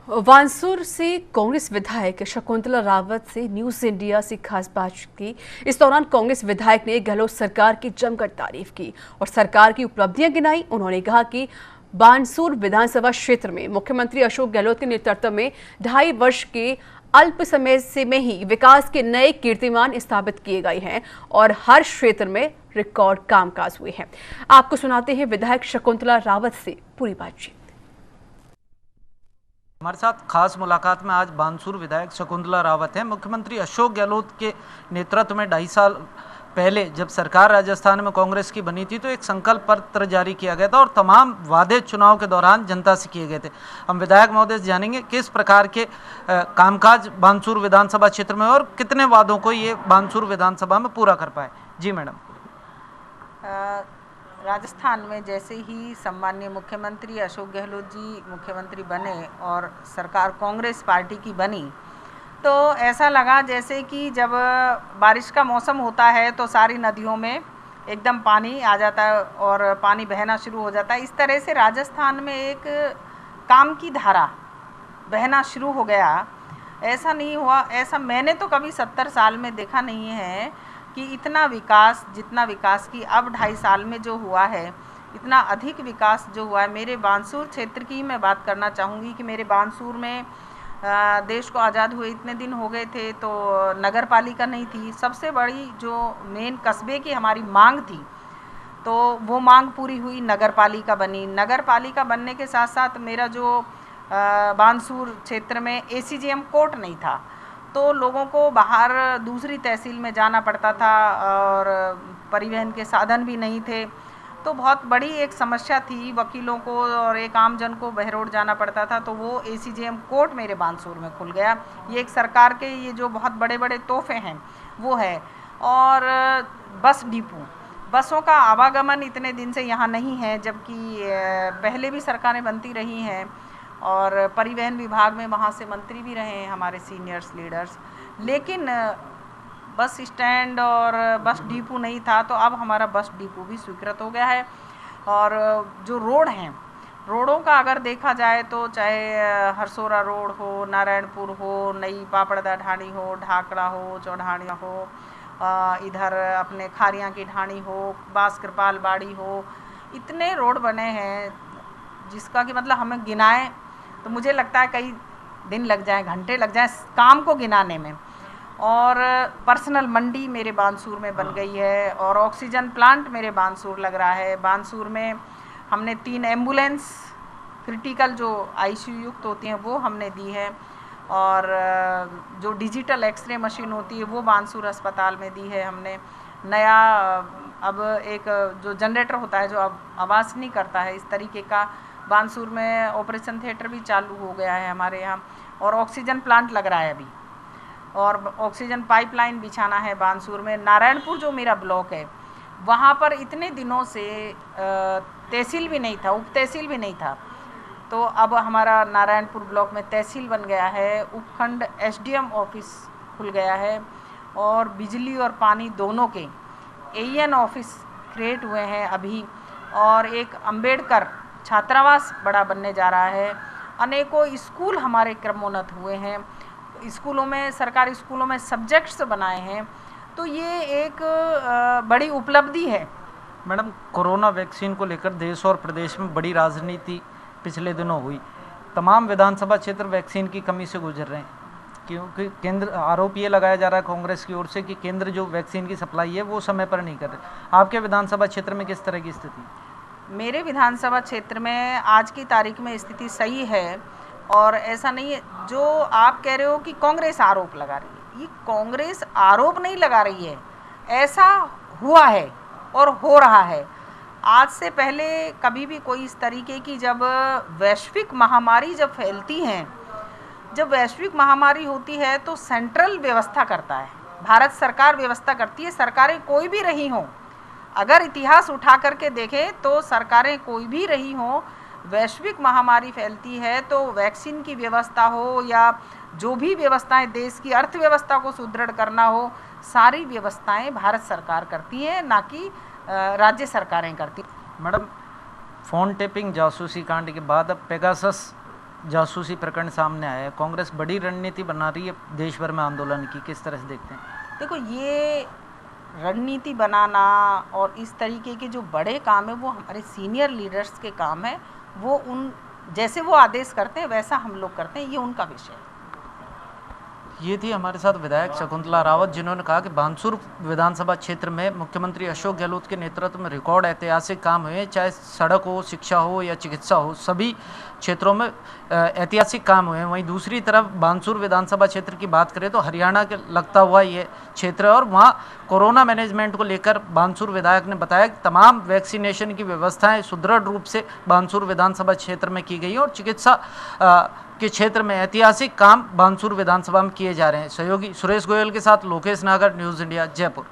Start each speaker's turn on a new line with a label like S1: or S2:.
S1: वानसूर से कांग्रेस विधायक शकुंतला रावत से न्यूज इंडिया से खास बातचीत की। इस दौरान कांग्रेस विधायक ने गहलोत सरकार की जमकर तारीफ की और सरकार की उपलब्धियां गिनाई। उन्होंने कहा कि बानसूर विधानसभा क्षेत्र में मुख्यमंत्री अशोक गहलोत के नेतृत्व में 2.5 वर्ष के अल्प समय से में ही विकास के नए कीर्तिमान स्थापित किए गए हैं और हर क्षेत्र में रिकॉर्ड कामकाज हुए हैं। आपको सुनाते हैं विधायक शकुंतला रावत से पूरी बातचीत।
S2: हमारे साथ खास मुलाकात में आज बानसूर विधायक शकुंतला रावत हैं। मुख्यमंत्री अशोक गहलोत के नेतृत्व में 2.5 साल पहले जब सरकार राजस्थान में कांग्रेस की बनी थी तो एक संकल्प पत्र जारी किया गया था और तमाम वादे चुनाव के दौरान जनता से किए गए थे। हम विधायक महोदय से जानेंगे किस प्रकार के कामकाज बानसूर विधानसभा क्षेत्र में और कितने वादों को ये बानसूर विधानसभा में पूरा कर पाए। जी मैडम।
S3: राजस्थान में जैसे ही सम्माननीय मुख्यमंत्री अशोक गहलोत जी मुख्यमंत्री बने और सरकार कांग्रेस पार्टी की बनी तो ऐसा लगा जैसे कि जब बारिश का मौसम होता है तो सारी नदियों में एकदम पानी आ जाता है और पानी बहना शुरू हो जाता है। इस तरह से राजस्थान में एक काम की धारा बहना शुरू हो गया। ऐसा नहीं हुआ, ऐसा मैंने तो कभी 70 साल में देखा नहीं है कि इतना विकास, जितना विकास की अब 2.5 साल में जो हुआ है, इतना अधिक विकास जो हुआ है। मेरे बानसूर क्षेत्र की मैं बात करना चाहूँगी कि मेरे बानसूर में देश को आज़ाद हुए इतने दिन हो गए थे तो नगर पालिका नहीं थी। सबसे बड़ी जो मेन कस्बे की हमारी मांग थी तो वो मांग पूरी हुई, नगर पालिका बनी। नगर पालिका बनने के साथ साथ मेरा जो बानसूर क्षेत्र में ACGM कोर्ट नहीं था तो लोगों को बाहर दूसरी तहसील में जाना पड़ता था और परिवहन के साधन भी नहीं थे तो बहुत बड़ी एक समस्या थी वकीलों को और एक आम जन को बहरोड जाना पड़ता था। तो वो ACGM कोर्ट मेरे बानसूर में खुल गया। ये एक सरकार के ये जो बहुत बड़े बड़े तोहफे हैं वो है। और बस डिपो, बसों का आवागमन इतने दिन से यहाँ नहीं है जबकि पहले भी सरकारें बनती रही हैं और परिवहन विभाग में वहाँ से मंत्री भी रहे हैं हमारे सीनियर्स लीडर्स, लेकिन बस स्टैंड और बस डिपो नहीं था। तो अब हमारा बस डिपो भी स्वीकृत हो गया है। और जो रोड हैं, रोडों का अगर देखा जाए तो चाहे हरसोरा रोड हो, नारायणपुर हो, नई पापड़दा ढाणी हो, ढाकड़ा हो, चौढ़ाणिया हो, इधर अपने खारियाँ की ढाणी हो, बास कृपाल बाड़ी हो, इतने रोड बने हैं जिसका कि मतलब हमें गिनाएं तो मुझे लगता है कई दिन लग जाए, घंटे लग जाए काम को गिनाने में। और पर्सनल मंडी मेरे बानसूर में बन गई है और ऑक्सीजन प्लांट मेरे बानसूर लग रहा है। बानसूर में हमने 3 एम्बुलेंस क्रिटिकल जो ICU युक्त होती हैं वो हमने दी है और जो डिजिटल एक्सरे मशीन होती है वो बानसूर अस्पताल में दी है हमने। नया अब एक जो जनरेटर होता है जो अब आवाज़ नहीं करता है, इस तरीके का बानसूर में ऑपरेशन थिएटर भी चालू हो गया है हमारे यहाँ और ऑक्सीजन प्लांट लग रहा है अभी और ऑक्सीजन पाइपलाइन बिछाना है बानसूर में। नारायणपुर जो मेरा ब्लॉक है वहाँ पर इतने दिनों से तहसील भी नहीं था, उप तहसील भी नहीं था तो अब हमारा नारायणपुर ब्लॉक में तहसील बन गया है, उपखंड SDM ऑफिस खुल गया है और बिजली और पानी दोनों के AEN ऑफिस क्रिएट हुए हैं अभी और एक अम्बेडकर छात्रावास बड़ा बनने जा रहा है। अनेकों स्कूल हमारे क्रमोन्नत हुए हैं, स्कूलों में, सरकारी स्कूलों में सब्जेक्ट्स बनाए हैं तो ये एक बड़ी उपलब्धि है।
S2: मैडम, कोरोना वैक्सीन को लेकर देश और प्रदेश में बड़ी राजनीति पिछले दिनों हुई। तमाम विधानसभा क्षेत्र वैक्सीन की कमी से गुजर रहे हैं क्योंकि केंद्र, आरोप ये लगाया जा रहा है कांग्रेस की ओर से कि केंद्र जो वैक्सीन की सप्लाई है वो समय पर नहीं कर रहे। आपके विधानसभा क्षेत्र में किस तरह की स्थिति?
S3: मेरे विधानसभा क्षेत्र में आज की तारीख में स्थिति सही है और ऐसा नहीं है जो आप कह रहे हो कि कांग्रेस आरोप लगा रही है। ये कांग्रेस आरोप नहीं लगा रही है, ऐसा हुआ है और हो रहा है। आज से पहले कभी भी कोई इस तरीके की जब वैश्विक महामारी जब फैलती हैं, जब वैश्विक महामारी होती है तो सेंट्रल व्यवस्था करता है, भारत सरकार व्यवस्था करती है। सरकारें कोई भी रही हों, अगर इतिहास उठा करके देखें तो सरकारें कोई भी रही हों, वैश्विक महामारी फैलती है तो वैक्सीन की व्यवस्था हो या जो भी व्यवस्थाएं देश की अर्थव्यवस्था को सुदृढ़ करना हो, सारी व्यवस्थाएं भारत सरकार करती है, ना कि राज्य सरकारें करती।
S2: मैडम, फ़ोन टेपिंग जासूसी कांड के बाद अब पेगासस जासूसी प्रकरण सामने आया है, कांग्रेस बड़ी रणनीति बना रही है देश भर में आंदोलन की, किस तरह से देखते हैं?
S3: देखो, ये रणनीति बनाना और इस तरीके के जो बड़े काम है वो हमारे सीनियर लीडर्स के काम है। वो उन जैसे वो आदेश करते हैं वैसा हम लोग करते हैं, ये उनका विषय है।
S2: ये थी हमारे साथ विधायक शकुंतला रावत, जिन्होंने कहा कि बानसूर विधानसभा क्षेत्र में मुख्यमंत्री अशोक गहलोत के नेतृत्व में रिकॉर्ड ऐतिहासिक काम हुए, चाहे सड़क हो, शिक्षा हो या चिकित्सा हो, सभी क्षेत्रों में ऐतिहासिक काम हुए हैं। वहीं दूसरी तरफ बानसूर विधानसभा क्षेत्र की बात करें तो हरियाणा के लगता हुआ ये क्षेत्र है और वहाँ कोरोना मैनेजमेंट को लेकर बानसूर विधायक ने बताया कि तमाम वैक्सीनेशन की व्यवस्थाएं सुदृढ़ रूप से बानसूर विधानसभा क्षेत्र में की गई और चिकित्सा के क्षेत्र में ऐतिहासिक काम बानसूर विधानसभा में किए जा रहे हैं। सहयोगी सुरेश गोयल के साथ लोकेश नागर, न्यूज़ इंडिया, जयपुर।